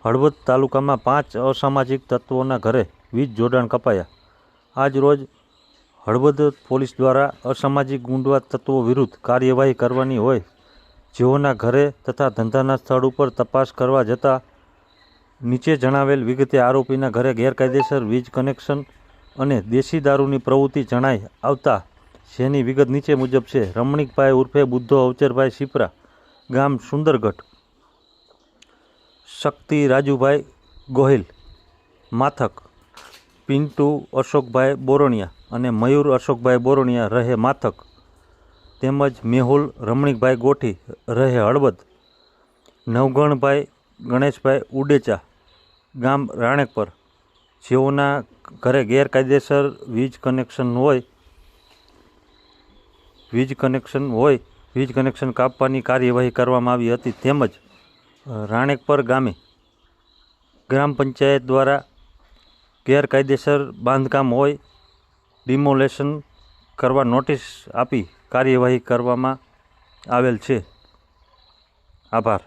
હળવદ તાલુકામાં 5 અસામાજિક તત્વોના ઘરે વીજ જોડાણ કપાયા। આજ રોજ હળવદ પોલીસ દ્વારા અસામાજિક ગુંડવા તત્વો વિરુદ્ધ કાર્યવાહી કરવાની હોય જેઓના ઘરે તથા ધંધાના સ્થળ ઉપર તપાસ કરવા જતાં નીચે જણાવેલ વિગતે આરોપીના ઘરે ગેરકાયદેસર વીજ કનેક્શન અને દેશી દારૂની પ્રવૃત્તિ જણાઈ આવતા જેની વિગત નીચે મુજબ છે। રમણીકભાઈ ઉર્ફે બુદ્ધો અવચરભાઈ શિપરા, ગામ સુંદરગઢ, શક્તિ રાજુભાઈ ગોહિલ માથક, પિન્ટુ અશોકભાઈ બોરણિયા અને મયુર અશોકભાઈ બોરણિયા રહે માથક, તેમજ મેહુલ રમણીકભાઈ ગોઠી રહે હળવદ, નવગણભાઈ ગણેશભાઈ ઉડેચા, ગામ રાણેકપર, જેઓના ઘરે ગેરકાયદેસર વીજ કનેક્શન કાપવાની કાર્યવાહી કરવામાં આવી હતી। તેમજ રાણેકપર ગામે ગ્રામ પંચાયત દ્વારા ગેરકાયદેસર બાંધકામ હોય ડિમોલેશન કરવા નોટિસ આપી કાર્યવાહી કરવામાં આવેલ છે। આભાર।